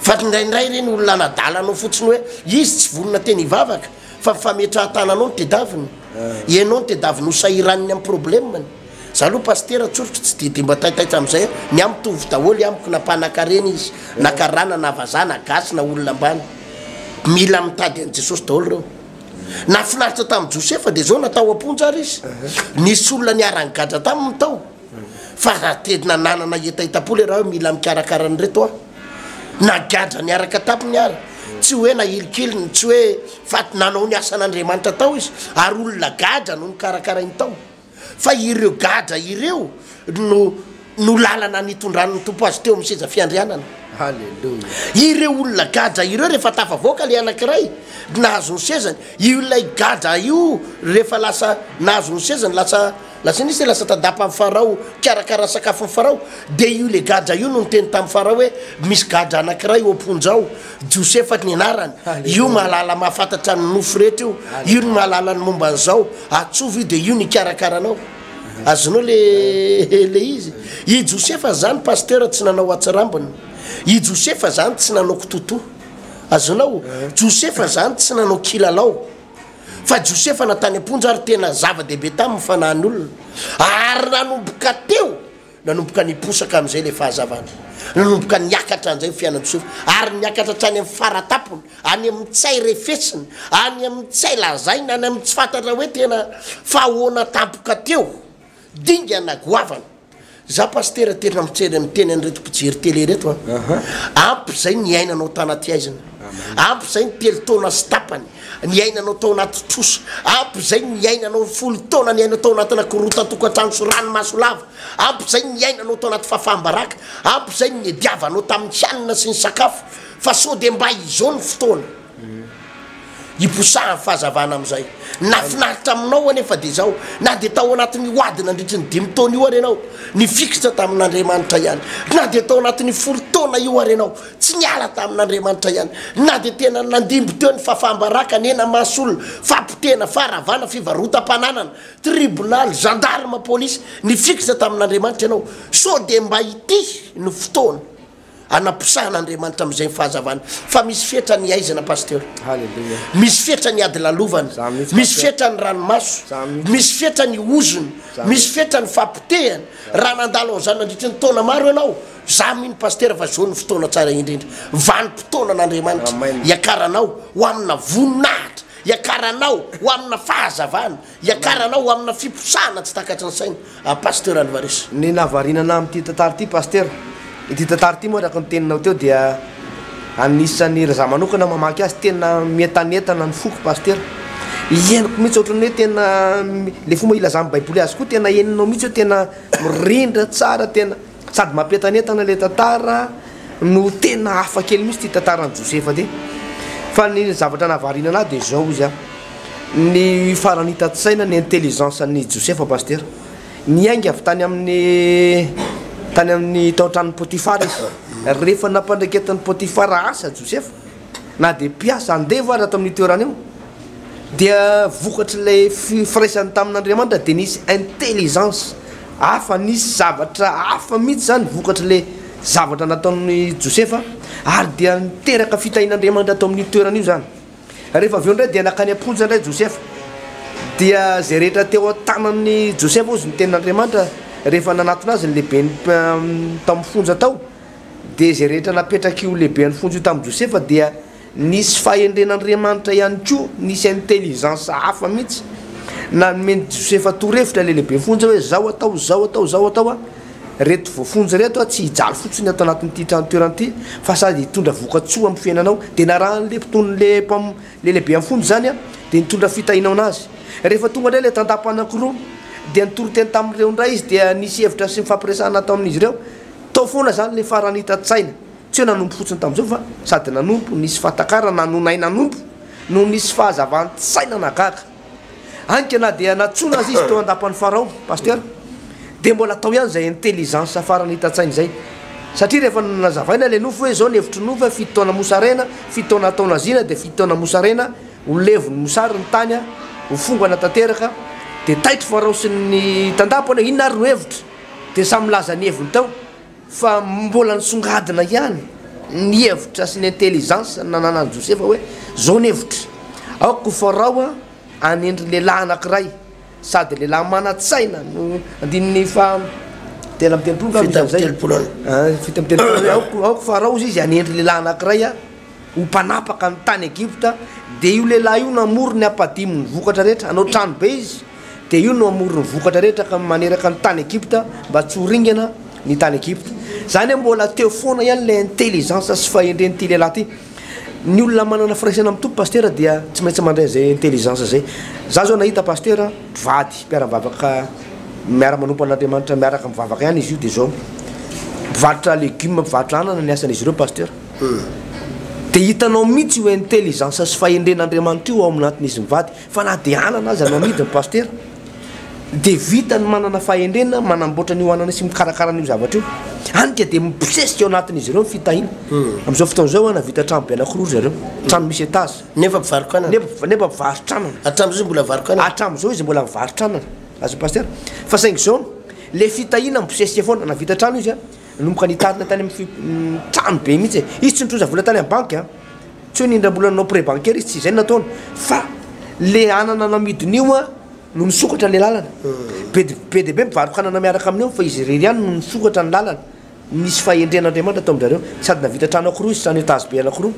fa ndraindray reny olona nadalanao fotsiny hoe izy tsy vonona teny hivavaka fa fametrahantananao ny tedaviny ianao ny tedaviny ho sahiraniny amin'ny problemany za aloha pasteur tsorotro tsy dia mba taitaitra amin'izay ny amitovy daholo amiko na mpanakarena izy na karana na vazaha na gasy na olona ambany mila mitady an' Jesosy daholo reo nafinaritra tamin'ny Josefa dia zao natao amponja ary izy nisy olona niarangadra taminy tao fa tena nanana etaitapoly raha hoe mila mikarakara nyreto nagadra niaraka tapiny ary tsy hoe nahilikiliny tsy hoe fa nanao ny asan'Andriamanitra tao izy ary olona gadra no nikarakarainy tao fa ireo gadra ireo no lalana nitondran'ny tompo azy teo miseza fiandrianana ireo olona gadra ireo rehefa tafavoaka le anankiray nahazo ny sezany ilay gadra io rehefa lasa nahazo ny sezany lasa nisy lasa tadapa amin'ny farao karakara sakafo ny farao dia io le gadra io no niteny tamin'ny farao hoe misy gadra anankiray oamponjao Josefa ny anarany io mahalala mahafantatra ny nofo rehetra io no mahalala ny momba an'izao atsovy io dia io ny karakaranao azonao le izy i Josefa zany pasteur tsy nanao atsarambony i Josefa zany tsy nanao kototo azonao Josefa zany tsy nanao kilalao fa Josefa natany amponja ary tena zava-dehibe tamin'ny fanahany olona ary nanomboka teo nanomboka niposaka amin'izay le fahazavana nanomboka niakatra an'izay fiainan'i Josefa ary niakatra hatrany amin'ny faratapony any amin'ny tsay refesiny any amin'ny tsay lazaina any amin'ny tsy fantatra hoe tena fahoana tampoka teo dingana goavana za pasteur tena miteny an'ireto mpijery télé reto ampy zay ny ainanao tanaty aizana ampy zay ny telo taona sy tapany ny ainanao tao anaty trosa ampy zay ny ainanao folo taona ny ainao tao anatina korota tokantrano sy ranomaso lava ampy zay ny ainanao tao anaty fafambaraka ampy zay ny diavanao tamin'ny hanina sy ny sakafo fa sao de mba izao ny fotoana iposahany fahazavana am'izay nafinaritra aminao anefa de zao na de tao anatin'ny hoady nandritra ny 5 taona io arenao ny fikitra tamin'Andriamanitra ihany na de tao anatin'ny 10 taona io arenao tsy niala tamin'Andriamanitra ihany na de tena nandimby teo ny fafambaraka nena masolo fampitena faravana fivarotam-pananana tribunal gendarme police ny fikitra tamin'Andriamanitra ianao so de mba ity ny fotoana anaposahan'Andriamanitra am'izay fahazavana fa misy fetra ny aizana pasteur haleluya misy fetra ny ady lalovana misy fetra ny ranomaso misy fetra ny ozony misy fetra ny fampitehany raha nandalo zany nandritra ny taona maro ianao za mino pasteur fa zao ny fotoana tsara indrindra vanim-potoana an'Andriamanitra iakaranao ho amina voninahitra iakaranao ho amina fahazavana iakaranao ho amina fiposahana tsy takatra ny saina pasteur Alvarez ny navarinana amin'ity tantara ity pasteur ity tantara ity moa araka ny teninao teo dia anisan'ny raha manokana mamaky azy tena mientanentana ny foko pasteur ieniko mihitsy ohatran'ny hoe tena le fomba ilazan'ny baiboly azy koa tena eninao mihitsy hoe tena mirindra tsara tena sady mampientanentana le tantara no tena hafa kely mihitsy ty tantaran'ny Josefa ty fa ny zavatra navarinana dia zao izy ny farany hitatsaina ny intelligence ny Josefa pasteur ny aingy avy tany amin'ny tao-tranon'ny Potifara izy rehefa nampandraketan'ny Potifara asa Josefa na de piasa andeha raha tamin'ny toerana io dia vokatr'ilay firaisany tamin'Andriamanitra de nisy intelligence hafa nisy zavatra hafa mihitsy zany vokatr'ilay zavatra nataon'ny Josefa ary dia niteraka fitahin'Andriamanitra tao amin'ny toerana io zany rehefa avy eo ndray dia nakany amponja ndray Josefa dia zay rehetra teo an-tanan'ny Josefa ozy ny tenin'Andriamanitra rehefa nanatona azy ny lehibe tamin'ny fonja tao dia zay rehetra napetraka io lehibe ny fonja io tamin'ny Josefa dia nisy fahendren'Andriamanitra ihany koa nisy intelligence hafa mihitsy nanome Josefa torevitra le lehibe fonja hoe zao atao zao atao zao atao reto voafonja reto tsy hijaly fotsiny atao anatin'ity toerana ity fa sady hitondra vokatsoa amin'ny fiainanao dia narahan'le mpitonyle lehibe amin'ny fonja zany dia nitondra fitahinao anazy rehefa tonga ndray le tandapa anankiroa dia nitoroteny tamin'ireo ndray izy dia nisy hevitra sy mifampiresahana tao amin'izy ireo tao foana zany le farany hitatsaina tsy hoe nanompo fotsiny tamin'izao fa sady nanompo nisy fatakara nanonay nanompo no nisy fahazavantsaina nagaga anka na dia natsona azy izy teo andapany Farao pasteur dia mbola atao ihany zay intelligence farany hitatsaina zay satria rehefa nazavaina le nofo hoe zao ny hevitry nofo hoe 7 taona mosarena 7 taona taona zina dia 7 taona mosarena ho levony mosary ny tany ho fongana tanteraka dia taitry Farao sy ny tandapana inona ary no hevitra dia samy laza ny heviny tao fa mbola nisongadina ihany ny hevitra sy ny intelligence nananan'i Josefa hoe zao ny hevitra aoko Farao anendry lehilahy anankiray sady lehilahy manatsaina no andininy fa telo amby telopolo aoko Farao izy anendry lehilahy anankiray ho mpanapaka ny tany Egypta dia io lehilahy io namory ny apadimo ny vokatra rehetra anao trano be izy dia io no amory ny vokatra rehetra ka maneraka ny tany Egypta mba tsy ho ringana ny tany Egypta zany hoe mbola teo foana ihany le intelligence sy fahendreny ty lehilahy ty ny olona manana firaisana amin'ny tompo pasteur dia tsy maintsy mandray zay intelligence zay za zao nahita pasteur mpivady mpiara-mivavaka miara-manompo an'Andriamanitra miaraka mivavaka ihany izy io dia zao mpivarotra légume mpivarotra anana ny asan'izy ireo pasteur dia hitanao mihitsy io intelligence sy fahendren'Andriamanitra io ao aminatin'izy mivady fa na dia anana azy no amidiny pasteur dia vita ny manana fahendrena manamboatra ny hoanana sy mikarakara n'io zavatra io anka dia miposesika ao anatin'izy ireo ny fitahina amin'izao fotoana zao navita trano be anankiroa zareo trano misy étage nefa mpivarotranana nefa mpivarotranana hatram'izao mbola varotranana hatram'izao izy mbola mivarotranana azo pasteur fa saingy zao le fitahina miposesika foana navita trano izy nomboka nitarina tany amin'ny trano be mihitsy izy tsy nitroza vola tany amin'ny banky tsy hoe nindram-bolanao pré bancaire izy tsy izay nataony fa le anana namidiny io no nisokatra le lalana be dia be mivarokanana miaraka amin'io fa izy rery ihany no nisokatra ny lalana nisy fahendren'Andriamanitra tao amin'izareo sady navita trano anankiroa izy trano étage be anankiroa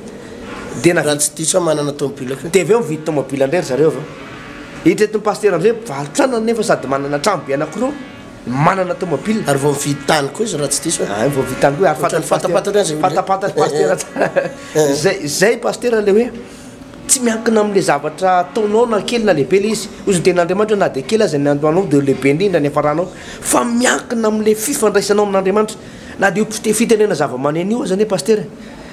dia raha tsy diso manana tomobile dia avy eo mividy tomobile ndray zareo avy eo hitretin'ny pasteur am'izay mivarotrana nefa sady manana trano be anankiroa manana tomobile ary vao mividy tany koa izy raha tsy diso vao vitany koa fatafatatra pasteur zay pasteur le hoe tsy miankina am'le zavatra ataonao na kely na lehibe le izy ozy ny ten'andriamanitra na de kely aza ny andoanao de lehibe indrindra ny afaranao fa miankina am'le fifandraisanao amin'andriamanitra na de fitenena zava-maneno io zany hoe pasteur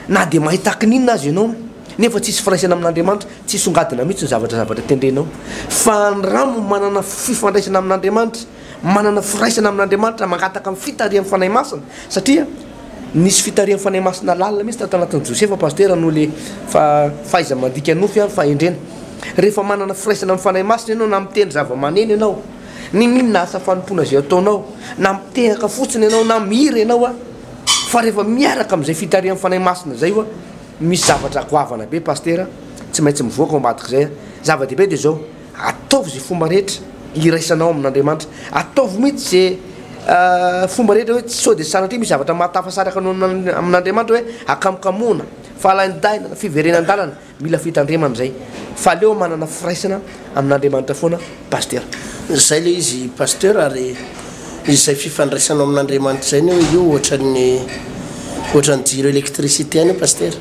na de mahitakininona azy ianao nefa tsisy firaisana amin'andriamanitra tsy songadina mihitsy ny zavatra tendrenao fa ny ramo manana fifandraisana amin'andriamanitra manana firaisana amin'andriamanitra mangataka amin'ny fitarian'ny fanahy masina satria nisy fitarian'ny fanahy masina lalina mihitsy tato anatin'ny Josefa pasteur no le faiza mandika nofy fa endrena rehefa manana firaisana amin'ny fanahy masina ianao na mitendry zava-maneno ianao ninona asa fanompona zay ataonao na mitehaka fotsiny ianao na mihiry ianao fa rehefa miaraka amin'izay fitarian'ny fanahy masina zay misy zavatra goavana be pasteur tsy maintsy mivoaka ambadika zay zava-dehibe de zao ataovy zay fomba rehetra iraisanao amin'andriamanitra ataovy mihitsy zay fomba rehetra hoe sao de sanatria misy zavatra mahatafasaraka anao amin'andriamanitra hoe akamokamona falaindaina fiverenan-dalana mila fitandremana zay fa leo manana firaisana amin'andriamanitra foana pasteur zay le izy pasteur ary izay fifandraisanao amin'andriamanitra zay ny io ohatran'ny jiro électricité any pasteur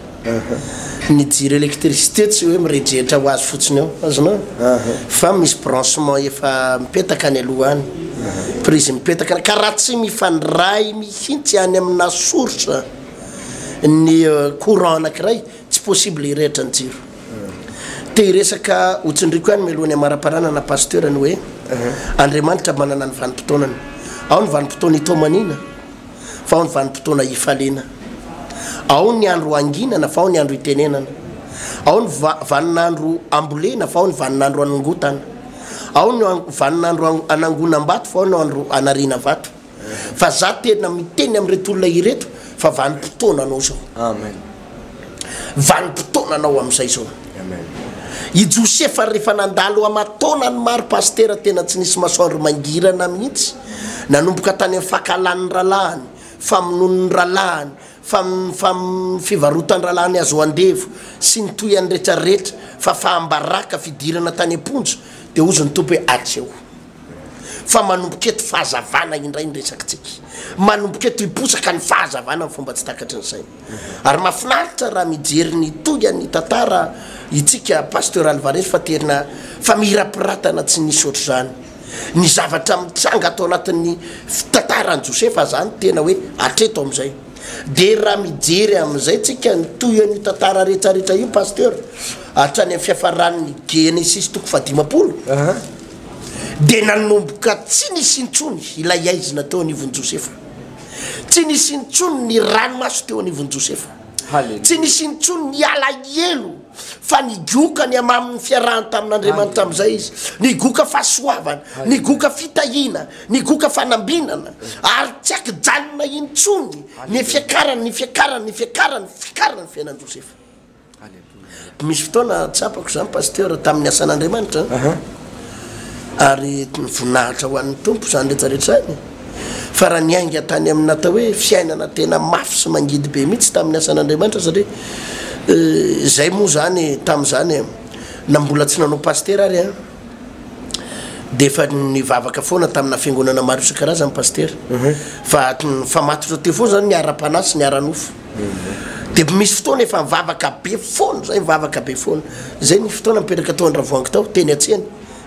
ny jiro électricité tsy hoe mirejetra ho azy fotsiny ao azonao fa misy branchement efa mipetaka any aloha any prise mipetaka ka raha tsy mifandray mihitsy any amina source ny courant anankiray tsy possible hirehitra ny jiro te hiresaka otsindriko any mialohan'ny amara-paranana pasteur ny hoe andriamanitra manana ny vanim-potoanany ao ny vanim-potoana itomanina fa ao ny vanim-potoana ifalena ao ny andro anginana fa ao ny andro itenenana ao ny vaninandro ambolena fa ao ny vaninandro anangotana ao ny vaninandro anangonam-bato fa ao ny andro anarina vato fa za tena miteny amin'reto olona ireto fa vanim-potoana anao zao amen vanim-potoana anao amin'izay zao amen i Josefa rehefa nandalo amatona ny maro pasteur tena tsy nisy masoandro mangirana mihitsy nanomboka tany amin'ny fakalan'ny ralahany famonon'ny ralahany fivarotany ralahany azo andevo sy ny toy any rehetrarehetra fa fahambaraka fidirana tany amponjo de ozy ny tompo hoe atseo fa manomboka eto fahazavana indray ny resakitsika manomboka eto hiposaka ny fahazavana ny fomba tsy takatry ny saina ary mahafinaritra raha mijery ny toy ny tantara itsika pasteur Alvarez fa tena fa mirapiratana tsy nisy ohatr' zany ny zavatra mitsanga atao anatin'ny tantarany Josefa zany tena hoe atreto amin'izay de raha mijery amin'izay tsika ny toy ny tantara rehetrarehetra io pasteur hatrany amin'ny fiafaran'ny Genesis toko 15 de nanomboka tsy nisy intsony ilay aizy natao anivon'ny Josefa tsy nisy intsony ny ranomaso teo anivon'ny Josefa tsy nisy intsony ny alahelo fa nigoka ny amamin'ny fiarahany tamin'andriamanitra amin'izay izy nigoka fahasoavana nigoka fitahina nigoka fanambinana ary tsy akijanona intsony ny fiakarany fiakarany fiainan' Josefa misy fotoana tsapako zany pasteur tamin'ny asan'andriamanitra ary voninahitra ho an'ny tompo zany rehetrarehetra any fa raha niainga tany amin'ny atao hoe fiainana tena mafy sy mangidy be mihitsy tamin'ny asan'andriamanitra satria zay moa zany tamin'izany na mbola tsy nanao pasteur ary de efa nivavaka foana tamina fiangonana maro isan-karazany pasteur fa matotra teo foana zany niara-panasy niara-nofo de misy fotoana efa mivavaka be foana zay mivavaka be foana zay ny fotoana mipetraka tao andravoangy tao teny atsena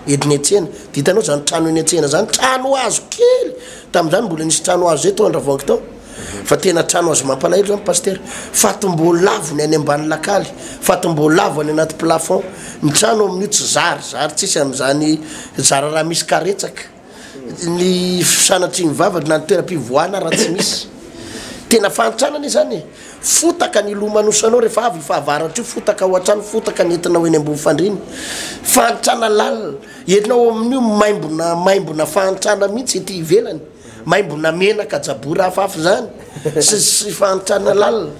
ediny atsena de hitanao zany trano eny atsena zany trano azo kely tamin'izany mbola nisy trano azo zay tao andravoangy tao fa tena trano azo mampalahelo zany pasteur fatombolavony any ambany lakaly fatombolavony anaty plafond ny trano amin'io tsy zary tsisy amin'izany zara raha misy karetsaka ny sanatry ny vavaka na ny toeram-pivoahana raha tsy misy tena fantranany zany fotaka ny lomanosanao rehefa avy fahavaratra io fotaka ho an-trano fotaka ny entinao eny ambony fandriny fantrana lalina entinao amin'io maimbona fantrana mihitsy ety ivelany maimbona menaka jabory hafahafa zany sy fantrana lalina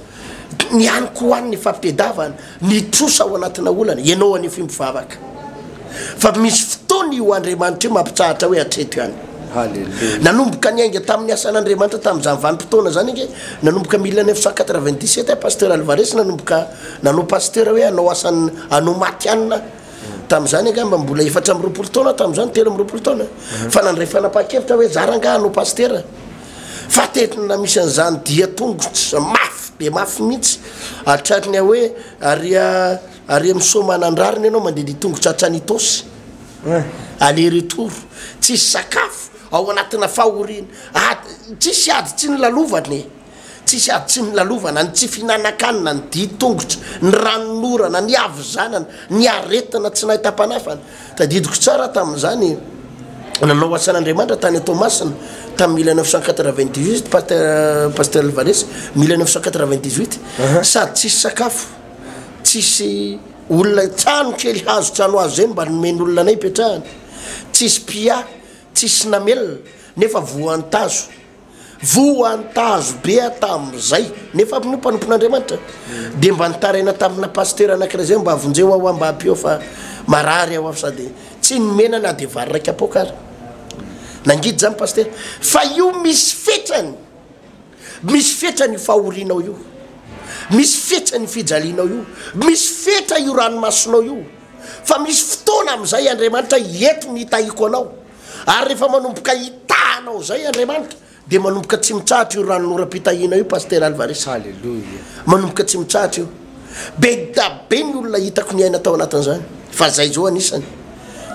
ny aniko ho an'ny fampitedavana ny trosa ao anatina olana ianao any fimbivavaka fa misy fotoany io Andriamanitra io mampitsahatra hoe atreto ihany nanomboka niainga tamin'ny asan'Andriamanitra tamin'izany vanim-potoana zany ige nanomboka 1997 pasteur Alvarez nanomboka nanao pasteur hoe anao maty anina tam'izany angamba mbola efatra amby roapolo taona tam'izany telo amby roapolo taona fa nandray fanapa-kevitra hoe zaranga no pastera fa tetina misy an'izany dia tongotra mafy be mafy mihitsy atratriny hoe aria misomanandrariny ianao mandeha tongotra atranitosy aller retour tsisy sakafo ao anatina fahorina tsisy ady tsy nylalovany tsisy ady tsy nylalovana ny tsy fihinanakanina ny di tongotra ny ranonorana ny avy zanana ny aretina tsy nahitapanafana tadidiko tsara tamin'izany nanao asan'Andriamanitra tany Tomasina tamin'ny 1998 pasteur Alvarez 1998 sady tsisy sakafo tsisy olona trano kely hazo trano hazo zay mba nomen'olona anay petrahany tsisy pia tsisy namelona nefa voantazo be tam'izay nefa mpanompon'Andriamanitra dia mba nitaraina tamina pasteur anankiray zay mba avonjeo ao mba apio fa marary ao sady tsy nomena na dia vary raika apokara nangidy zany pasteur fa io misy fetrany fahorinao io misy fetrany fijalianao io misy fetra io ranomasonao io fa misy fotoana am'izay Andriamanitra eto nitahiko anao ary rehefa manomboka hitanao zay Andriamanitra dia manomboka tsy mitsahatra io ranonora-pitahina io pasteur Alvarez halleluja manomboka tsy mitsahatra io be da be ny olona hitako ny aina tao anatin'izany fa zay zao anisany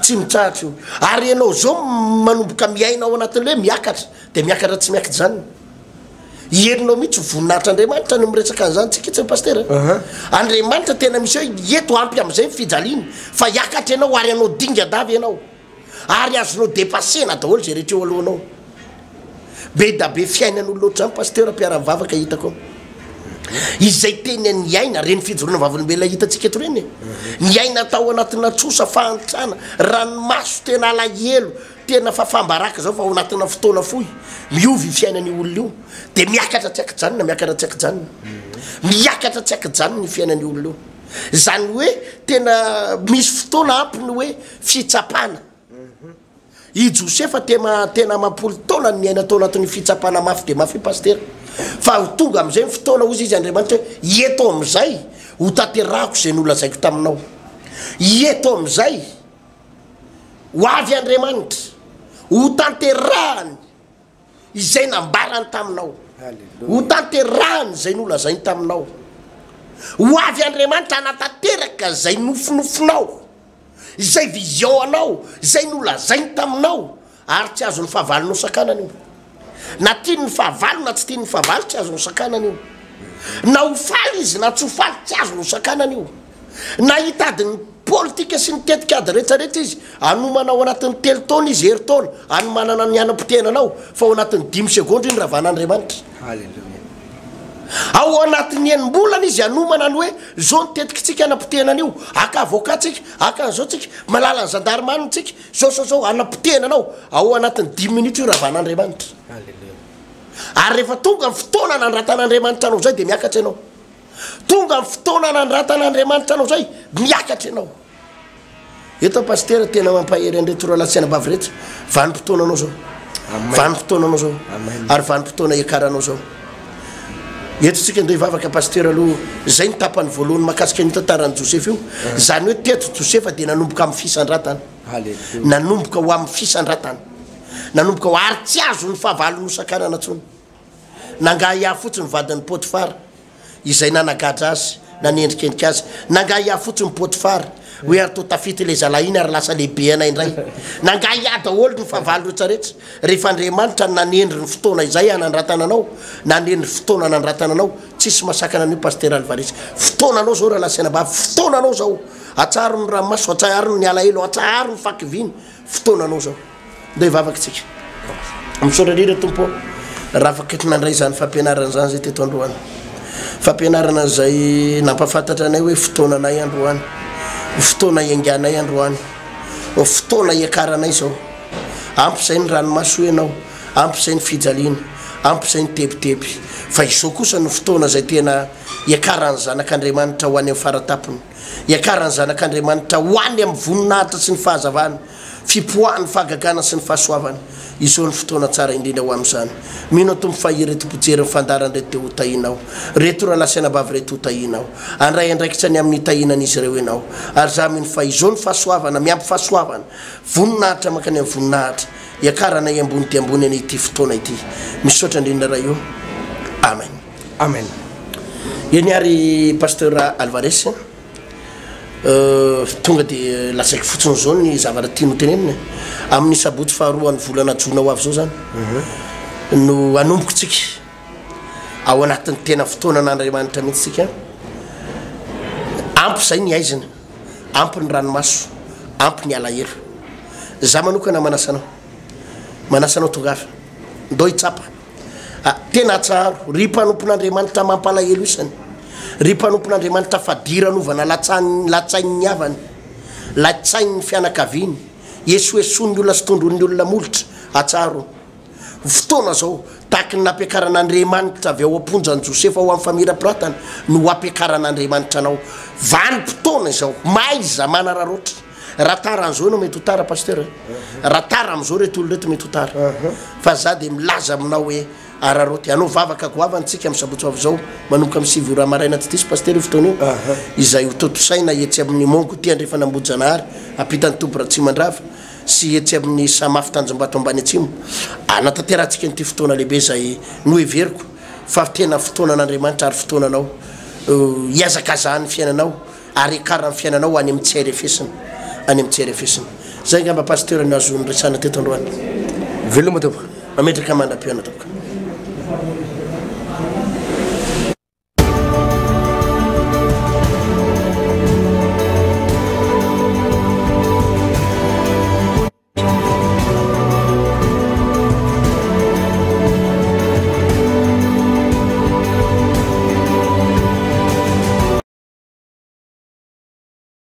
tsy mitsahatra io ary ianao zao manomboka miaina ao anatin'le miakatra dia miakatra tsy miakatra zany ierinao mihitsy voninahitr'Andriamanitra no miresaka an'izany tsika tsy pasteur Andriamanitra tena misy hoe eto ampy am'izay fijaliana fa iakatra ianao ary anao dinga davy ianao ary azonao dépassena daholo zay rehetra eo alohanao be da be fiainan'olo loatra zany pasteur mpiara-mivavaka hitako izay teny ny aina reny fijoroana vavolombelona hitatsika eto reny ny aina tao anatina trosa fahantrana ranomaso tena alahelo tena fafambaraka zao fa ao anatina fotoana fohy miovy fiainan'ny olona io dia miakatra tsy akajanona miakatra tsy akajanona miakatra tsy akajanona ny fiainan'ny olona io zany hoe tena misy fotoana ampiny hoe fitsapana i Josefa tena mampolo taona ny aina tao anatin'ny fitsapana mafy dia mafy pasteur fa tonga am'izay ny fotoana ozy izy Andriamanitra hoe eto am'izay ho tanterahako zay nolazaiko taminao eto am'izay ho avy Andriamanitra ho tanterahany izay nambarany taminao ho tanterahany zay nolazainy taminao ho avy Andriamanitra hanatanteraka zay nofinofinao izay vision anao zay nolazainy taminao ary tsy azo ny fahavalonao sakanana io na tiany ny fahavalo na tsy tiany ny fahavalo tsy azo ny sakanana io na ho faly izy na tsy ho faly tsy azo ny sakanana io na hitadiny politika sy ny tetikady rehetrarehetra izy anomanao anatin'ny telo taona izy hery taona anomanana ny anam-pitenanao fa ao anatin'ny 10 segondra iny ravan'Andriamanitra ao anatin'ny enim-bolana izy anomana ny hoe zao nitetiky tsika anam-pitenana io aka avokatsika aka an'izao tsika malala ny zandarmany tsika zao anam-pitenanao ao anatin'ny 10 minitra io ravan'Andriamanitra ary rehefa tonga ny fotoana nandratan'Andriamanitra anao zay dia miakatra ianao tonga ny fotoana nandratan'Andriamanitra anao zay miakatra ianao eto pasteur tena mampahery andretora latsiana-bavy rehetra vanim-potoana anao zao vanim-potoana anao zao ary vanim-potoana iakaranao zao eto tsika ndeha hivavaka pasteur aloha zay nitapany voalohany makasika ny tantaran'i Josefa io zany hoe teto Josefa dia nanomboka amin'ny fisandratana nanomboka ho amin'ny fisandratana nanomboka ho ary tsy azo ny fahavalo no sakanana tsony nangah iah fotsiny vadin'ny Potifara izay nanagadra azy nanendrikendrika azy nangah iah fotsiny Potifara hoe ary to tafity le zalainy ary lasa lehibe anay indray nangah iah daholo ny fahavalo rehetrarehetra rehefa Andriamanitra nanendry ny fotoana izay anandratananao nanendry fotoana nandratananao tsisy masakana an'io pasteur Alvarez fotoananao zao raha lasaina-bavy fotoananao zao atsaro ny ranomaso atsaro ny alahelo atsaro ny fakiviny fotoananao zao ndeha hivavaka tsika misaorarira tompo raha afaka nandray zany fampianarana zany zay teto androany fampianarana zay nampafantatra anay hoe fotoananay androany fotoana ianganay androany fotoana iakaranay zao ampy zay ny ranomaso ianao ampy zay ny fijaliana ampy zay ny tebiteby fa izao kosa ny fotoana zay tena iakaran'ny zanak'Andriamanitra ho any amin'ny faratapony iakaran'ny zanak'Andriamanitra ho any amin'ny voninahitra sy ny fahazavana fipoahany fahagagana sy ny fahasoavana izao ny fotoana tsara indrindra ho amin'izany mino tompo fa ireto pojery ny fandaranreto te ho tahinao reto raha lasaina bavy reto ho tahinao andray andraikitsany amin'ny tahinan'izy ireo ianao ary za mino fa izao ny fahasoavana miampy fahasoavana voninahitra makany amin'ny voninahitra iakarana ambony ty ambony any ity fotoana ity misaotra indrindra raha io amen amen eny ary pasteur Alvarez tonga de lasaiky fotsiny zao ny zavatra tiano tenenina amin'ny sabotsy faharoa ny volana jona ho avy zao zany no anomboko tsika ao anatin'ny tena fotoana n'Andriamanitra mihitsy tsika ampy zay ny aizina ampy ny ranomaso ampy ny alahelo za manokana manasanao tongafa ndo hitsapa tena tsaro ry mpanompon'Andriamanitra mampalahelo isany ry mpanompon'Andriamanitra fadiranovana latsainy avany latsainy fianakaviany esoesony olona sy tondron'ny olona molotra atsaro fotoana zao taky ny nampiakaran'Andriamanitra avy ao amponjany Josefa ho amin'ny famirapiratana no ampiakaran'Andriamanitra anao vanim-potoana izao maiza mana rarotra raha tara an'izao no mety ho tara pasteur raha tara am'izao reto olo reto mety ho tara fa za de milaza aminao hoe araroty anao vavaka goavany tsika amin'ny sabotsy avy zao manomboka amin'ny 7 ora maraina tsy diso pasteur io fotoana io izay ho totosaina etsy amin'ny mongo ty andrefa nambojanahary ampitany tombo raha tsy mandrava sy etsy amin'ny samafy tanjombato ambany atsimo anatanterantsika nyity fotoana lehibe zay no heveriko fa tena fotoana n'Andriamanitra ary fotoananao iazakazahany fiainanao ary karany fiainanao any amin'ny tsere fesina any amin'ny tsere fesina zay ngamba pasteur ny azo nyresana teto androany veloma tompo mametraka mandram-piona tompoka